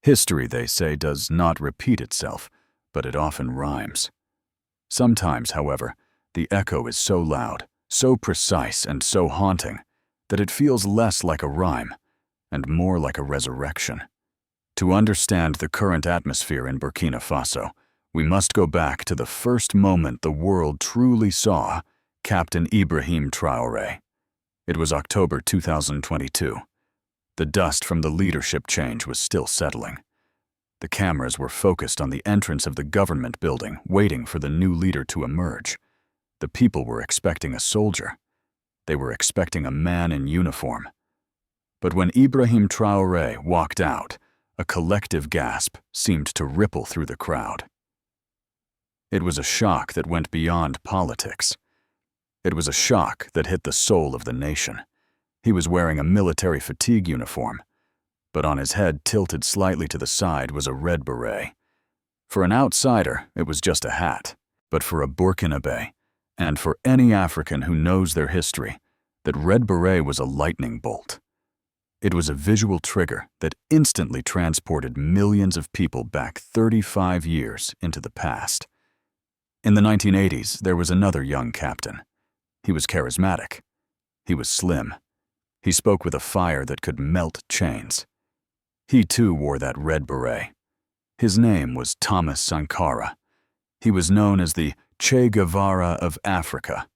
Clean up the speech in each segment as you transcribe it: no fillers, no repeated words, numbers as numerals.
History, they say, does not repeat itself, but it often rhymes. Sometimes, however, the echo is so loud, so precise, and so haunting that it feels less like a rhyme and more like a resurrection. To understand the current atmosphere in Burkina Faso, we must go back to the first moment the world truly saw Captain Ibrahim Traoré. It was October 2022. The dust from the leadership change was still settling. The cameras were focused on the entrance of the government building, waiting for the new leader to emerge. The people were expecting a soldier. They were expecting a man in uniform. But when Ibrahim Traoré walked out, a collective gasp seemed to ripple through the crowd. It was a shock that went beyond politics. It was a shock that hit the soul of the nation. He was wearing a military fatigue uniform, but on his head, tilted slightly to the side, was a red beret. For an outsider, it was just a hat, but for a Burkinabe, and for any African who knows their history, that red beret was a lightning bolt. It was a visual trigger that instantly transported millions of people back 35 years into the past. In the 1980s, there was another young captain. He was charismatic. He was slim. He spoke with a fire that could melt chains. He too wore that red beret. His name was Thomas Sankara. He was known as the Che Guevara of Africa,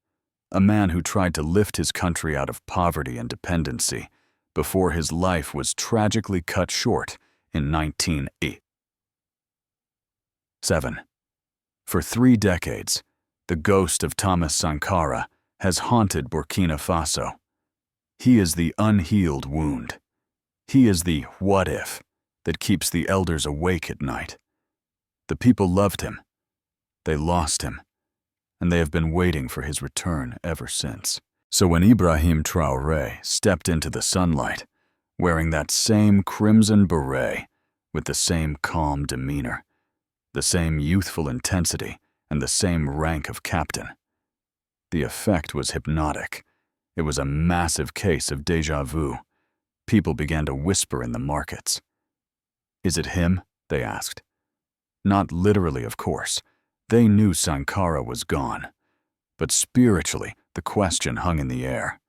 a man who tried to lift his country out of poverty and dependency before his life was tragically cut short in 1987. For 3 decades, the ghost of Thomas Sankara has haunted Burkina Faso. He is the unhealed wound. He is the what if that keeps the elders awake at night. The people loved him. They lost him, and they have been waiting for his return ever since. So when Ibrahim Traoré stepped into the sunlight, wearing that same crimson beret with the same calm demeanor, the same youthful intensity, and the same rank of captain, the effect was hypnotic. It was a massive case of déjà vu. People began to whisper in the markets. "Is it him?" they asked. Not literally, of course. They knew Sankara was gone. But spiritually, the question hung in the air.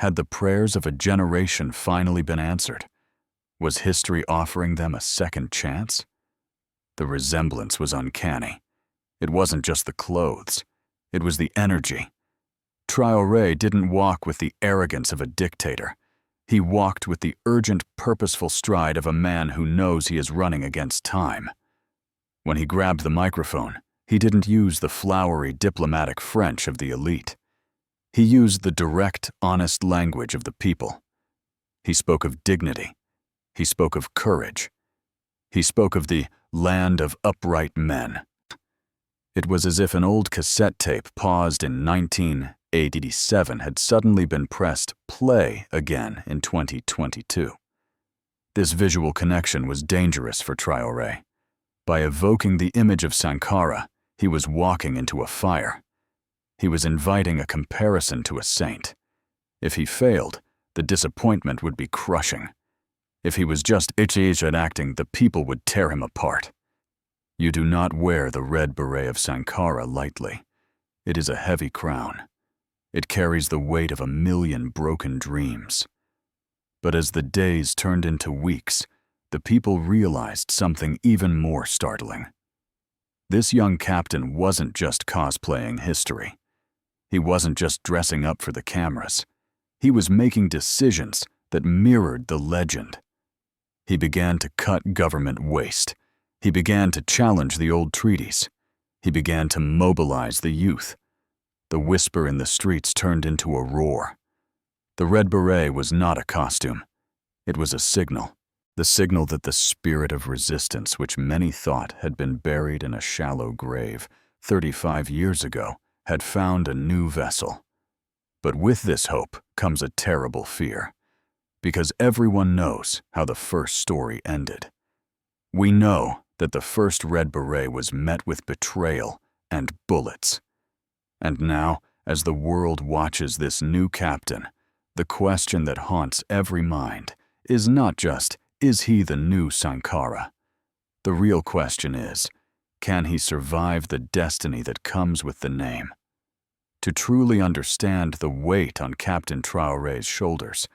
Had the prayers of a generation finally been answered? Was history offering them a second chance? The resemblance was uncanny. It wasn't just the clothes. It was the energy. Traoré didn't walk with the arrogance of a dictator. He walked with the urgent, purposeful stride of a man who knows he is running against time. When he grabbed the microphone, he didn't use the flowery, diplomatic French of the elite. He used the direct, honest language of the people. He spoke of dignity. He spoke of courage. He spoke of the land of upright men. It was as if an old cassette tape paused in 1987 had suddenly been pressed play again in 2022. This visual connection was dangerous for Traoré. By evoking the image of Sankara, he was walking into a fire. He was inviting a comparison to a saint. If he failed, the disappointment would be crushing. If he was just itchy at acting, the people would tear him apart. You do not wear the red beret of Sankara lightly. It is a heavy crown. It carries the weight of 1,000,000 broken dreams. But as the days turned into weeks, the people realized something even more startling. This young captain wasn't just cosplaying history. He wasn't just dressing up for the cameras. He was making decisions that mirrored the legend. He began to cut government waste. He began to challenge the old treaties. He began to mobilize the youth. The whisper in the streets turned into a roar. The red beret was not a costume. It was a signal. The signal that the spirit of resistance, which many thought had been buried in a shallow grave 35 years ago, had found a new vessel. But with this hope comes a terrible fear, because everyone knows how the first story ended. We know that the first red beret was met with betrayal and bullets. And now, as the world watches this new captain, the question that haunts every mind is not just, is he the new Sankara? The real question is, can he survive the destiny that comes with the name? To truly understand the weight on Captain Traoré's shoulders,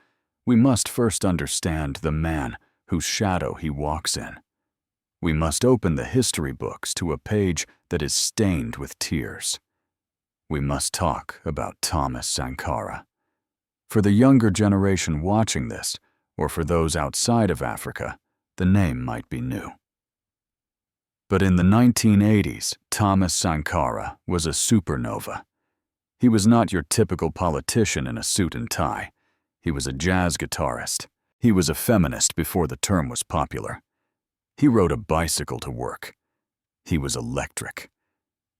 we must first understand the man whose shadow he walks in. We must open the history books to a page that is stained with tears. We must talk about Thomas Sankara. For the younger generation watching this, or for those outside of Africa, the name might be new. But in the 1980s, Thomas Sankara was a supernova. He was not your typical politician in a suit and tie. He was a jazz guitarist. He was a feminist before the term was popular. He rode a bicycle to work. He was electric.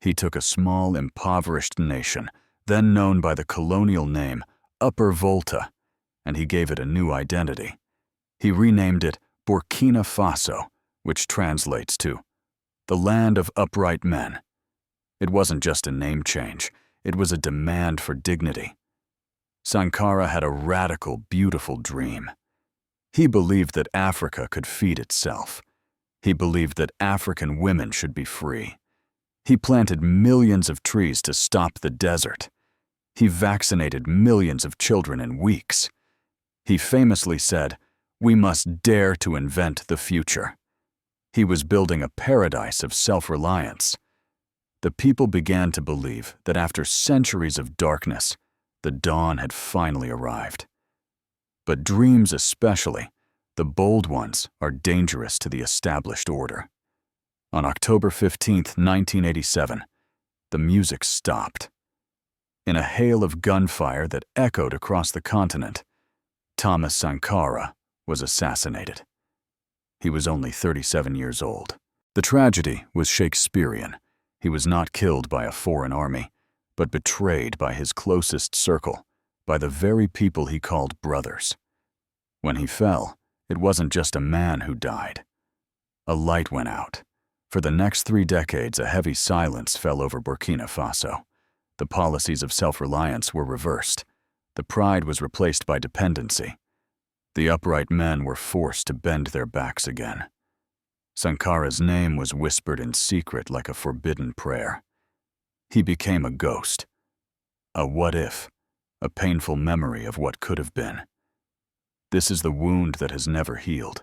He took a small, impoverished nation, then known by the colonial name Upper Volta, and he gave it a new identity. He renamed it Burkina Faso, which translates to the land of upright men. It wasn't just a name change, it was a demand for dignity. Sankara had a radical, beautiful dream. He believed that Africa could feed itself. He believed that African women should be free. He planted millions of trees to stop the desert. He vaccinated millions of children in weeks. He famously said, "We must dare to invent the future." He was building a paradise of self-reliance. The people began to believe that after centuries of darkness, the dawn had finally arrived. But dreams especially, the bold ones, are dangerous to the established order. On October 15, 1987, the music stopped. In a hail of gunfire that echoed across the continent, Thomas Sankara was assassinated. He was only 37 years old. The tragedy was Shakespearean. He was not killed by a foreign army, but betrayed by his closest circle, by the very people he called brothers. When he fell, it wasn't just a man who died. A light went out. For the next 3 decades, a heavy silence fell over Burkina Faso. The policies of self-reliance were reversed. The pride was replaced by dependency. The upright men were forced to bend their backs again. Sankara's name was whispered in secret like a forbidden prayer. He became a ghost. A what if, a painful memory of what could have been. This is the wound that has never healed.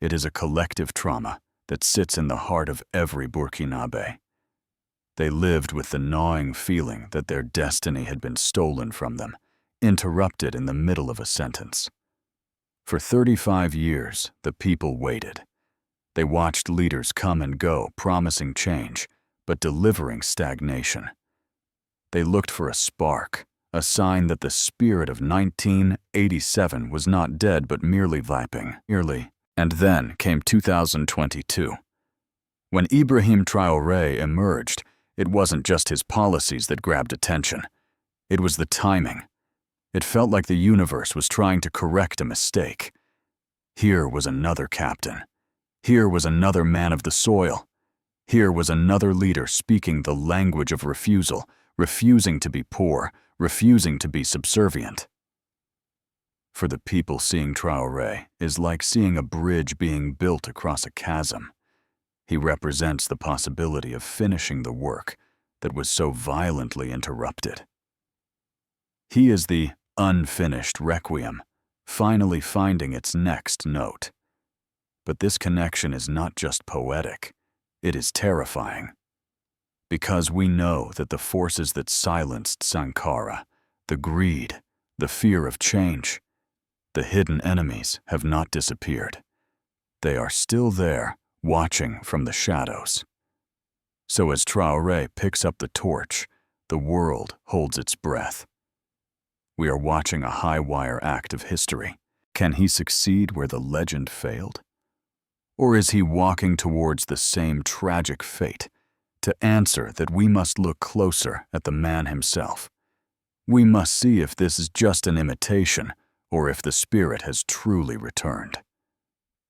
It is a collective trauma that sits in the heart of every Burkinabe. They lived with the gnawing feeling that their destiny had been stolen from them, interrupted in the middle of a sentence. For 35 years, the people waited. They watched leaders come and go, promising change, but delivering stagnation. They looked for a spark, a sign that the spirit of 1987 was not dead but merely vaping. And then came 2022. When Ibrahim Traoré emerged, it wasn't just his policies that grabbed attention. It was the timing. It felt like the universe was trying to correct a mistake. Here was another captain. Here was another man of the soil. Here was another leader speaking the language of refusal, refusing to be poor, refusing to be subservient. For the people, seeing Traoré is like seeing a bridge being built across a chasm. He represents the possibility of finishing the work that was so violently interrupted. He is the Unfinished Requiem, finally finding its next note. But this connection is not just poetic, it is terrifying. Because we know that the forces that silenced Sankara, the greed, the fear of change, the hidden enemies have not disappeared. They are still there, watching from the shadows. So as Traoré picks up the torch, the world holds its breath. We are watching a high-wire act of history. Can he succeed where the legend failed? Or is he walking towards the same tragic fate? To answer that, we must look closer at the man himself. We must see if this is just an imitation, or if the spirit has truly returned.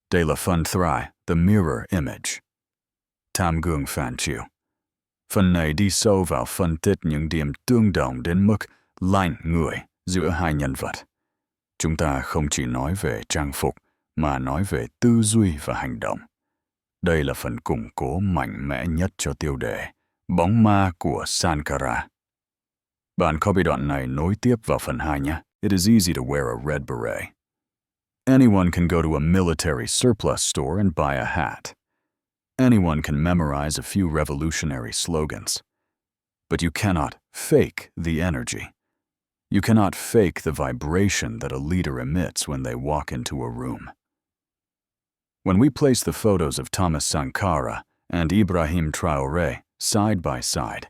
De la Fun Thrai, the mirror image. Tam Gung Fan Chiu. Phần này đi sâu vào phân tích những điểm tương đồng đến mức lạnh người giữa hai nhân vật. Chúng ta không chỉ nói về trang phục, mà nói về tư duy và hành động. Đây là phần củng cố mạnh mẽ nhất cho tiêu đề Bóng ma của Sankara. Bạn copy đoạn này nối tiếp vào phần 2 nhé. It is easy to wear a red beret. Anyone can go to a military surplus store and buy a hat. Anyone can memorize a few revolutionary slogans. But you cannot fake the energy. You cannot fake the vibration that a leader emits when they walk into a room. When we place the photos of Thomas Sankara and Ibrahim Traoré side by side,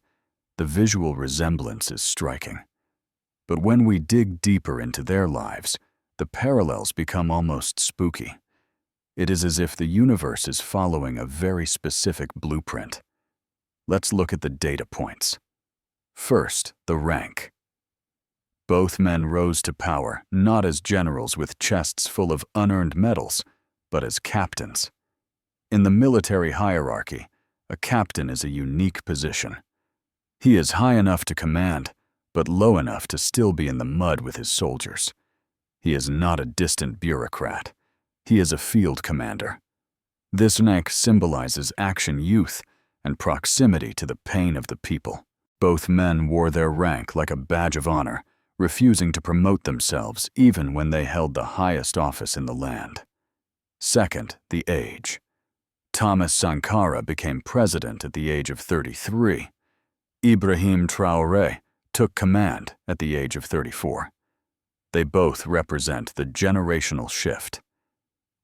the visual resemblance is striking. But when we dig deeper into their lives, the parallels become almost spooky. It is as if the universe is following a very specific blueprint. Let's look at the data points. First, the rank. Both men rose to power not as generals with chests full of unearned medals, but as captains. In the military hierarchy, a captain is a unique position. He is high enough to command, but low enough to still be in the mud with his soldiers. He is not a distant bureaucrat. He is a field commander. This rank symbolizes action youth and proximity to the pain of the people. Both men wore their rank like a badge of honor, refusing to promote themselves even when they held the highest office in the land. Second, the age. Thomas Sankara became president at the age of 33. Ibrahim Traoré took command at the age of 34. They both represent the generational shift.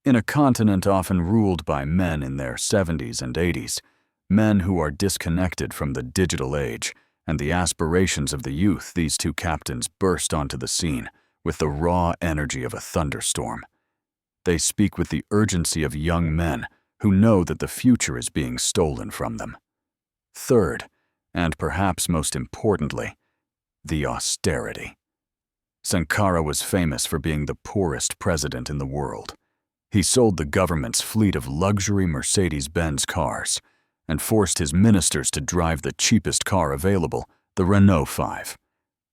In a continent often ruled by men in their 70s and 80s, men who are disconnected from the digital age and the aspirations of the youth, these two captains burst onto the scene with the raw energy of a thunderstorm. They speak with the urgency of young men who know that the future is being stolen from them. Third, and perhaps most importantly, the austerity. Sankara was famous for being the poorest president in the world. He sold the government's fleet of luxury Mercedes-Benz cars and forced his ministers to drive the cheapest car available, the Renault 5.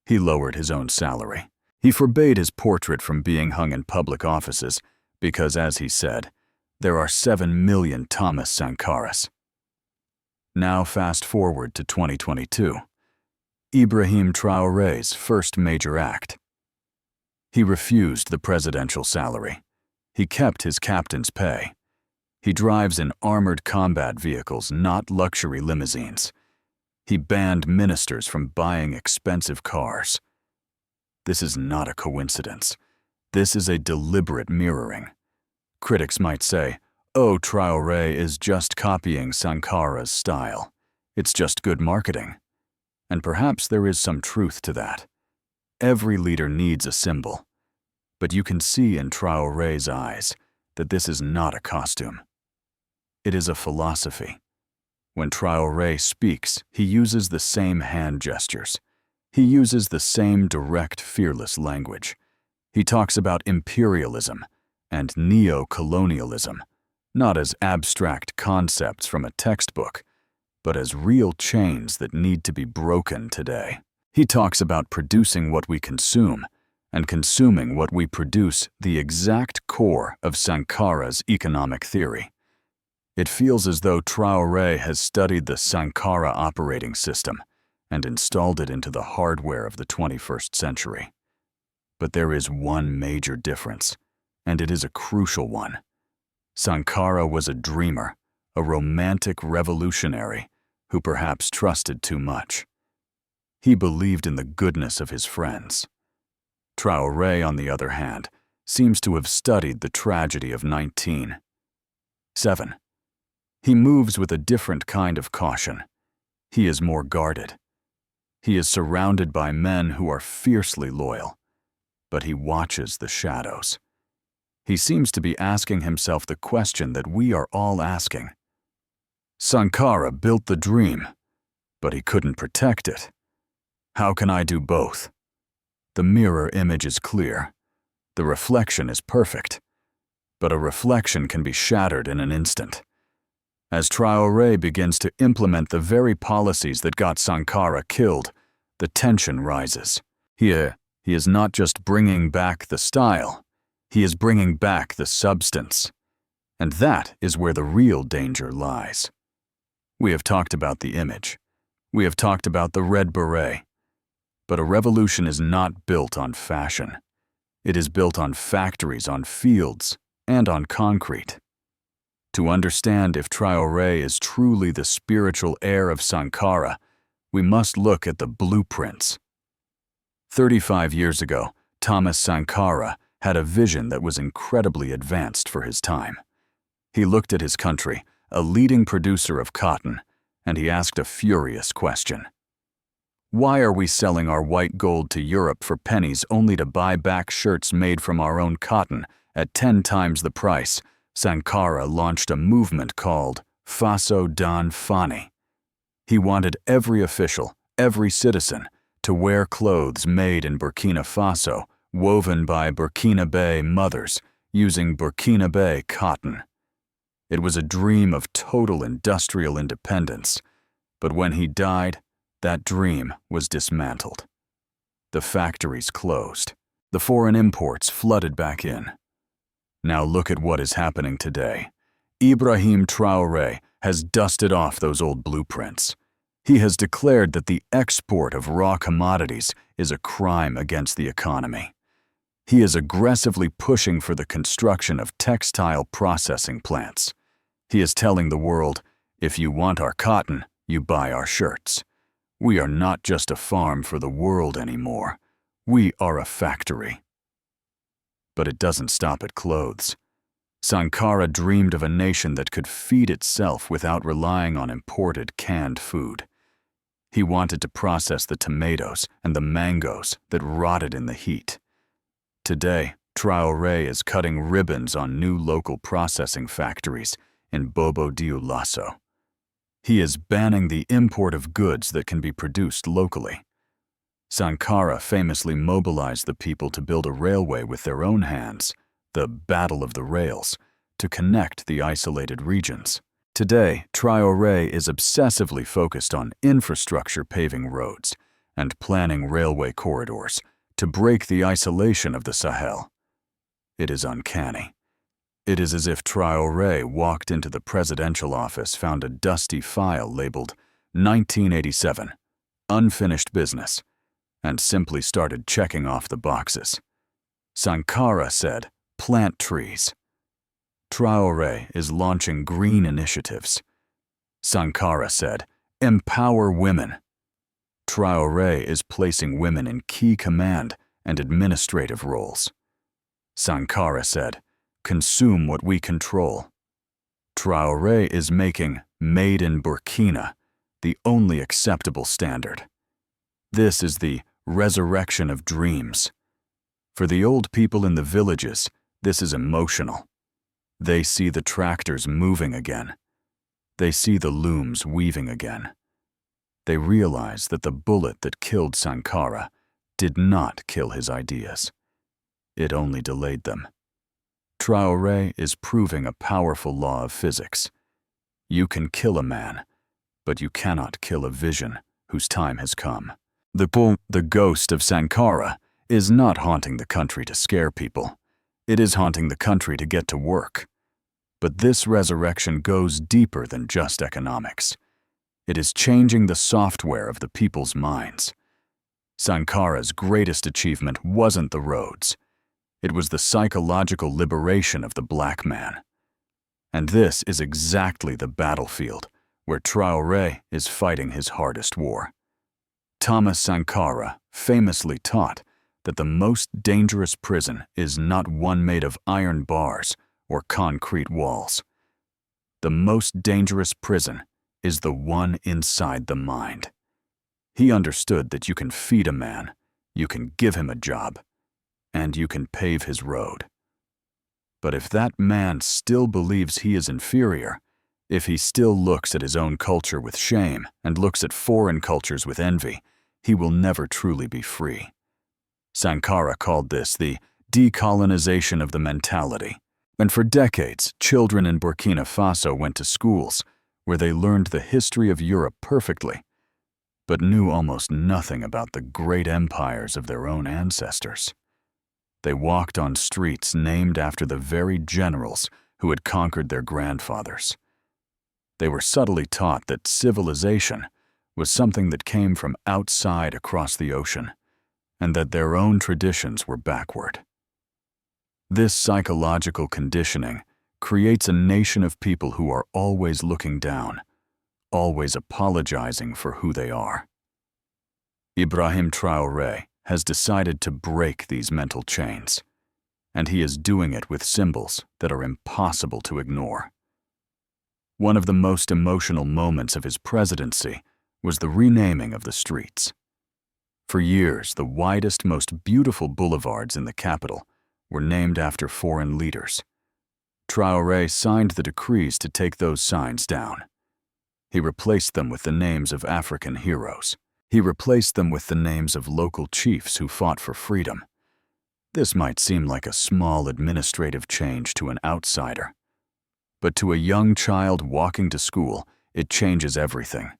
He lowered his own salary. He forbade his portrait from being hung in public offices because, as he said, there are 7 million Thomas Sankaras. Now fast forward to 2022. Ibrahim Traoré's first major act. He refused the presidential salary. He kept his captain's pay. He drives in armored combat vehicles, not luxury limousines. He banned ministers from buying expensive cars. This is not a coincidence. This is a deliberate mirroring. Critics might say, oh, Traoré is just copying Sankara's style. It's just good marketing. And perhaps there is some truth to that. Every leader needs a symbol. But you can see in Traoré's eyes that this is not a costume. It is a philosophy. When Traoré speaks, he uses the same hand gestures. He uses the same direct, fearless language. He talks about imperialism and neo-colonialism, not as abstract concepts from a textbook, but as real chains that need to be broken today. He talks about producing what we consume and consuming what we produce, the exact core of Sankara's economic theory. It feels as though Traoré has studied the Sankara operating system and installed it into the hardware of the 21st century. But there is one major difference, and it is a crucial one. Sankara was a dreamer, a romantic revolutionary who perhaps trusted too much. He believed in the goodness of his friends. Traoré, on the other hand, seems to have studied the tragedy of 1907. He moves with a different kind of caution. He is more guarded. He is surrounded by men who are fiercely loyal, but he watches the shadows. He seems to be asking himself the question that we are all asking. Sankara built the dream, but he couldn't protect it. How can I do both? The mirror image is clear. The reflection is perfect. But a reflection can be shattered in an instant. As Traoré begins to implement the very policies that got Sankara killed, the tension rises. Here, he is not just bringing back the style, He is bringing back the substance. And that is where the real danger lies. We have talked about the image. We have talked about the Red Beret. But a revolution is not built on fashion. It is built on factories, on fields, and on concrete. To understand if Traore is truly the spiritual heir of Sankara, we must look at the blueprints. 35 years ago, Thomas Sankara had a vision that was incredibly advanced for his time. He looked at his country, a leading producer of cotton, and he asked a furious question. Why are we selling our white gold to Europe for pennies only to buy back shirts made from our own cotton at 10 times the price? Sankara launched a movement called Faso Dan Fani. He wanted every official, every citizen, to wear clothes made in Burkina Faso, woven by Burkinabe mothers, using Burkinabe cotton. It was a dream of total industrial independence, but when he died, that dream was dismantled. The factories closed. The foreign imports flooded back in. Now look at what is happening today. Ibrahim Traoré has dusted off those old blueprints. He has declared that the export of raw commodities is a crime against the economy. He is aggressively pushing for the construction of textile processing plants. He is telling the world, if you want our cotton, you buy our shirts. We are not just a farm for the world anymore. We are a factory. But it doesn't stop at clothes. Sankara dreamed of a nation that could feed itself without relying on imported canned food. He wanted to process the tomatoes and the mangoes that rotted in the heat. Today, Traoré is cutting ribbons on new local processing factories in Bobo Dioulasso. He is banning the import of goods that can be produced locally. Sankara famously mobilized the people to build a railway with their own hands, the Battle of the Rails, to connect the isolated regions. Today, Traoré is obsessively focused on infrastructure, paving roads and planning railway corridors to break the isolation of the Sahel. It is uncanny. It is as if Traoré walked into the presidential office, found a dusty file labeled 1987, Unfinished Business, and simply started checking off the boxes. Sankara said, plant trees. Traoré is launching green initiatives. Sankara said, empower women. Traoré is placing women in key command and administrative roles. Sankara said, consume what we control. Traoré is making Made in Burkina the only acceptable standard. This is the resurrection of dreams. For the old people in the villages, this is emotional. They see the tractors moving again. They see the looms weaving again. They realize that the bullet that killed Sankara did not kill his ideas. It only delayed them. Traoré is proving a powerful law of physics. You can kill a man, but you cannot kill a vision whose time has come. The ghost of Sankara is not haunting the country to scare people. It is haunting the country to get to work. But this resurrection goes deeper than just economics. It is changing the software of the people's minds. Sankara's greatest achievement wasn't the roads. It was the psychological liberation of the black man. And this is exactly the battlefield where Traoré is fighting his hardest war. Thomas Sankara famously taught that the most dangerous prison is not one made of iron bars or concrete walls. The most dangerous prison is the one inside the mind. He understood that you can feed a man, you can give him a job, and you can pave his road. But if that man still believes he is inferior, if he still looks at his own culture with shame and looks at foreign cultures with envy, he will never truly be free. Sankara called this the decolonization of the mentality. And for decades, children in Burkina Faso went to schools where they learned the history of Europe perfectly, but knew almost nothing about the great empires of their own ancestors. They walked on streets named after the very generals who had conquered their grandfathers. They were subtly taught that civilization was something that came from outside across the ocean, and that their own traditions were backward. This psychological conditioning creates a nation of people who are always looking down, always apologizing for who they are. Ibrahim Traoré has decided to break these mental chains, and he is doing it with symbols that are impossible to ignore. One of the most emotional moments of his presidency was the renaming of the streets. For years, the widest, most beautiful boulevards in the capital were named after foreign leaders. Traoré signed the decrees to take those signs down. He replaced them with the names of African heroes. He replaced them with the names of local chiefs who fought for freedom. This might seem like a small administrative change to an outsider, but to a young child walking to school, it changes everything.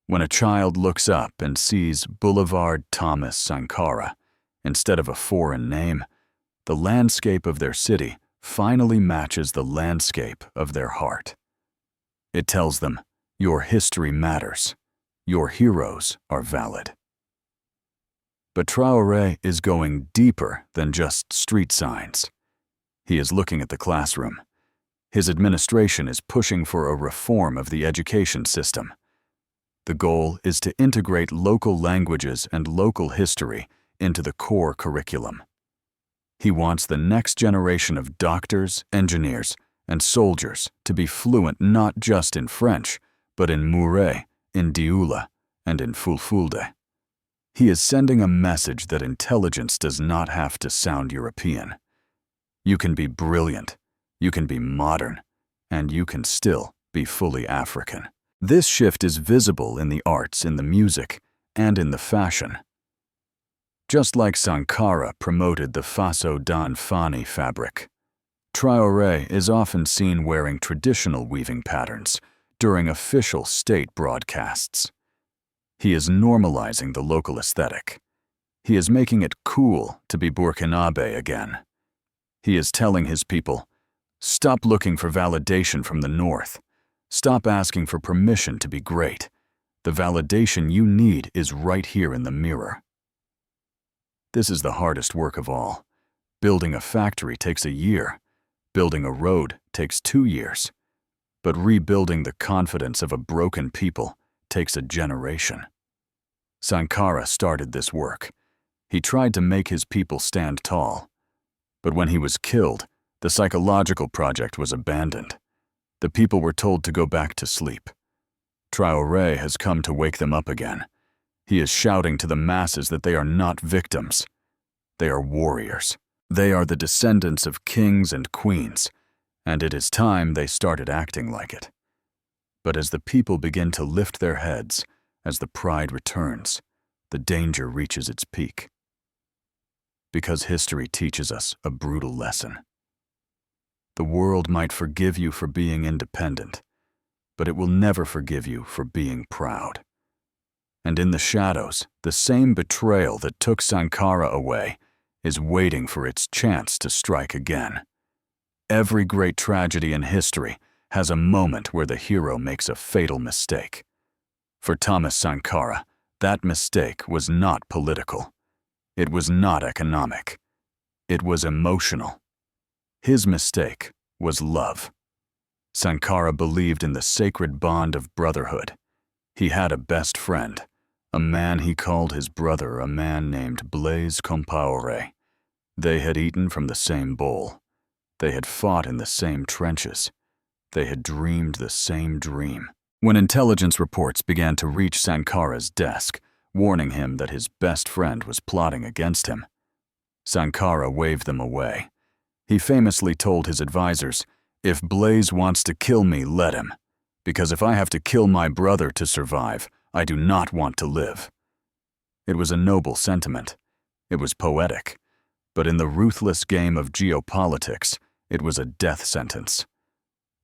When a child looks up and sees Boulevard Thomas Sankara instead of a foreign name, the landscape of their city finally matches the landscape of their heart. It tells them, your history matters. Your heroes are valid. But Traoré is going deeper than just street signs. He is looking at the classroom. His administration is pushing for a reform of the education system. The goal is to integrate local languages and local history into the core curriculum. He wants the next generation of doctors, engineers, and soldiers to be fluent not just in French, but in Mouré, in Dioula, and in Fulfulde. He is sending a message that intelligence does not have to sound European. You can be brilliant, you can be modern, and you can still be fully African. This shift is visible in the arts, in the music, and in the fashion. Just like Sankara promoted the Faso d'Anfani fabric, Traoré is often seen wearing traditional weaving patterns during official state broadcasts. He is normalizing the local aesthetic. He is making it cool to be Burkinabe again. He is telling his people, stop looking for validation from the north. Stop asking for permission to be great. The validation you need is right here in the mirror. This is the hardest work of all. Building a factory takes a year. Building a road takes 2 years. But rebuilding the confidence of a broken people takes a generation. Sankara started this work. He tried to make his people stand tall. But when he was killed, the psychological project was abandoned. The people were told to go back to sleep. Traoré has come to wake them up again. He is shouting to the masses that they are not victims. They are warriors. They are the descendants of kings and queens, and it is time they started acting like it. But as the people begin to lift their heads, as the pride returns, the danger reaches its peak. Because history teaches us a brutal lesson. The world might forgive you for being independent, but it will never forgive you for being proud. And in the shadows, the same betrayal that took Sankara away is waiting for its chance to strike again. Every great tragedy in history has a moment where the hero makes a fatal mistake. For Thomas Sankara, that mistake was not political. It was not economic. It was emotional. His mistake was love. Sankara believed in the sacred bond of brotherhood. He had a best friend, a man he called his brother, a man named Blaise Compaoré. They had eaten from the same bowl. They had fought in the same trenches. They had dreamed the same dream. When intelligence reports began to reach Sankara's desk, warning him that his best friend was plotting against him, Sankara waved them away. He famously told his advisors, "If Blaise wants to kill me, let him. Because if I have to kill my brother to survive, I do not want to live." It was a noble sentiment. It was poetic. But in the ruthless game of geopolitics, it was a death sentence.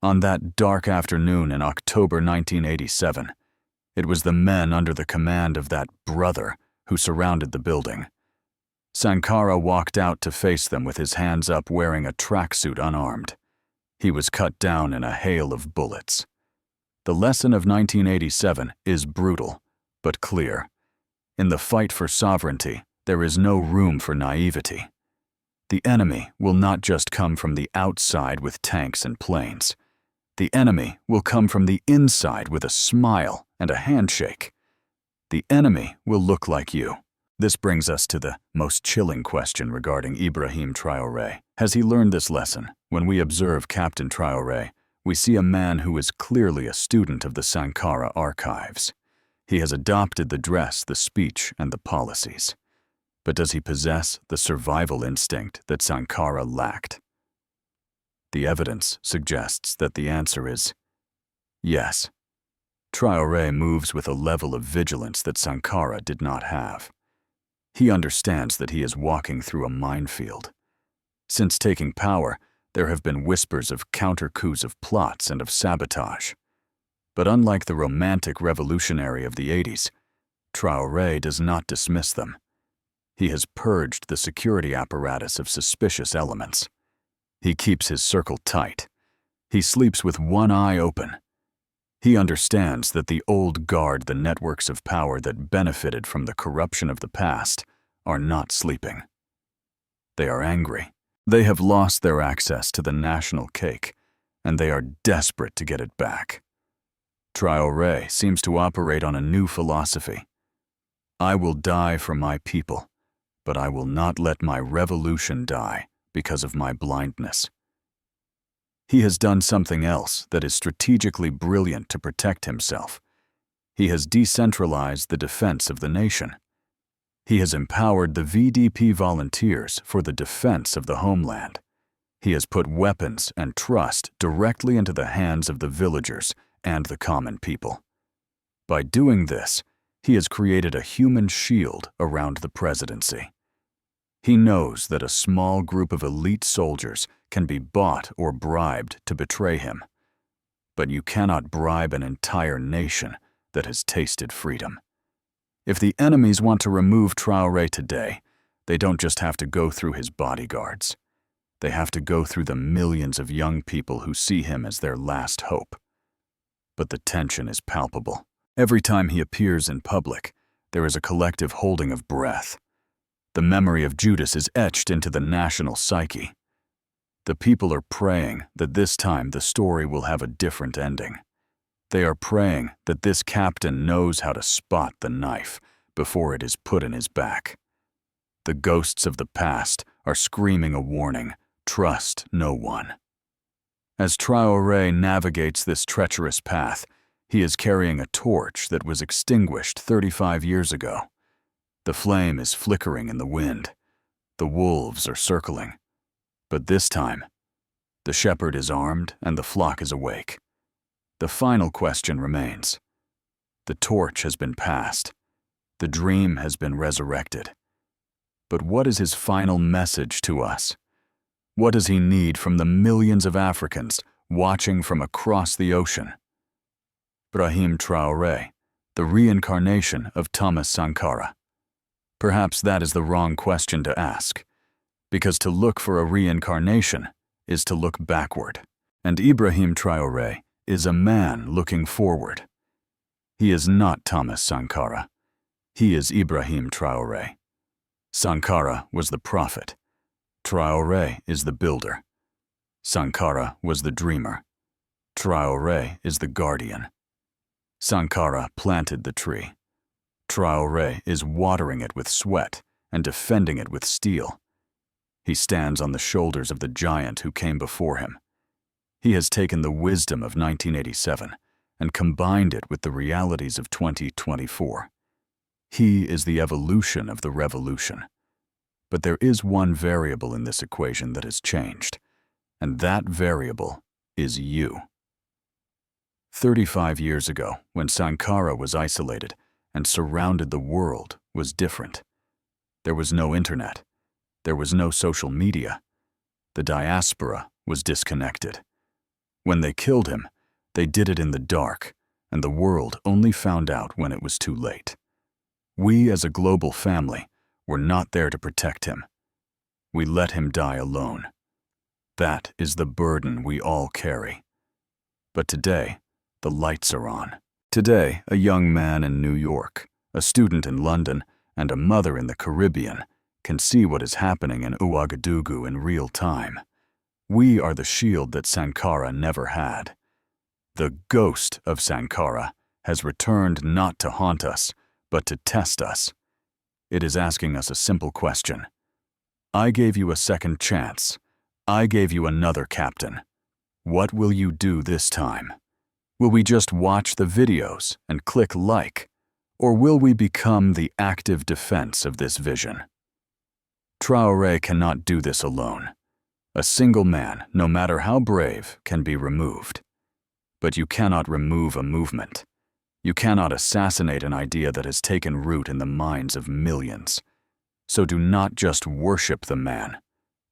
On that dark afternoon in October 1987, it was the men under the command of that brother who surrounded the building. Sankara walked out to face them with his hands up, wearing a tracksuit, unarmed. He was cut down in a hail of bullets. The lesson of 1987 is brutal, but clear. In the fight for sovereignty, there is no room for naivety. The enemy will not just come from the outside with tanks and planes. The enemy will come from the inside with a smile and a handshake. The enemy will look like you. This brings us to the most chilling question regarding Ibrahim Traoré. Has he learned this lesson? When we observe Captain Traoré, we see a man who is clearly a student of the Sankara archives. He has adopted the dress, the speech, and the policies. But does he possess the survival instinct that Sankara lacked? The evidence suggests that the answer is yes. Traoré moves with a level of vigilance that Sankara did not have. He understands that he is walking through a minefield. Since taking power, there have been whispers of counter-coups, of plots, and of sabotage. But unlike the romantic revolutionary of the 80s, Traoré does not dismiss them. He has purged the security apparatus of suspicious elements. He keeps his circle tight. He sleeps with one eye open. He understands that the old guard, the networks of power that benefited from the corruption of the past, are not sleeping. They are angry. They have lost their access to the national cake, and they are desperate to get it back. Traoré seems to operate on a new philosophy. I will die for my people, but I will not let my revolution die because of my blindness. He has done something else that is strategically brilliant to protect himself. He has decentralized the defense of the nation. He has empowered the VDP volunteers for the defense of the homeland. He has put weapons and trust directly into the hands of the villagers and the common people. By doing this, he has created a human shield around the presidency. He knows that a small group of elite soldiers can be bought or bribed to betray him. But you cannot bribe an entire nation that has tasted freedom. If the enemies want to remove Traoré today, they don't just have to go through his bodyguards. They have to go through the millions of young people who see him as their last hope. But the tension is palpable. Every time he appears in public, there is a collective holding of breath. The memory of Judas is etched into the national psyche. The people are praying that this time the story will have a different ending. They are praying that this captain knows how to spot the knife before it is put in his back. The ghosts of the past are screaming a warning: trust no one. As Traoré navigates this treacherous path, he is carrying a torch that was extinguished 35 years ago. The flame is flickering in the wind. The wolves are circling. But this time, the shepherd is armed and the flock is awake. The final question remains. The torch has been passed. The dream has been resurrected. But what is his final message to us? What does he need from the millions of Africans watching from across the ocean? Ibrahim Traoré, the reincarnation of Thomas Sankara. Perhaps that is the wrong question to ask, because to look for a reincarnation is to look backward, and Ibrahim Traoré is a man looking forward. He is not Thomas Sankara. He is Ibrahim Traoré. Sankara was the prophet. Traoré is the builder. Sankara was the dreamer. Traoré is the guardian. Sankara planted the tree. Traoré is watering it with sweat and defending it with steel. He stands on the shoulders of the giant who came before him. He has taken the wisdom of 1987 and combined it with the realities of 2024. He is the evolution of the revolution. But there is one variable in this equation that has changed, and that variable is you. 35 years ago, when Sankara was isolated and surrounded the world, was different. There was no internet. There was no social media. The diaspora was disconnected. When they killed him, they did it in the dark, and the world only found out when it was too late. We, as a global family, were not there to protect him. We let him die alone. That is the burden we all carry. But today, the lights are on. Today, a young man in New York, a student in London, and a mother in the Caribbean can see what is happening in Ouagadougou in real time. We are the shield that Sankara never had. The ghost of Sankara has returned not to haunt us, but to test us. It is asking us a simple question. I gave you a second chance. I gave you another captain. What will you do this time? Will we just watch the videos and click like? Or will we become the active defense of this vision? Traore cannot do this alone. A single man, no matter how brave, can be removed. But you cannot remove a movement. You cannot assassinate an idea that has taken root in the minds of millions. So do not just worship the man.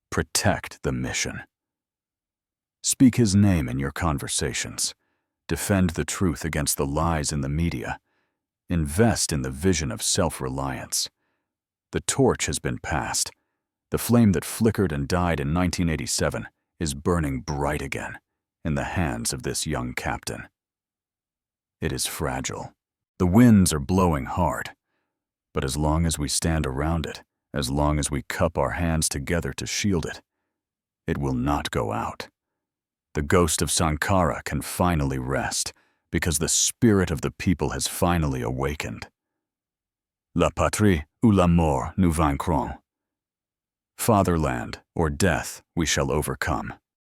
Protect the mission. Speak his name in your conversations. Defend the truth against the lies in the media. Invest in the vision of self-reliance. The torch has been passed. The flame that flickered and died in 1987 is burning bright again in the hands of this young captain. It is fragile. The winds are blowing hard. But as long as we stand around it, as long as we cup our hands together to shield it, it will not go out. The ghost of Sankara can finally rest because the spirit of the people has finally awakened. La patrie ou la mort nous vaincrons. Fatherland or death we shall overcome.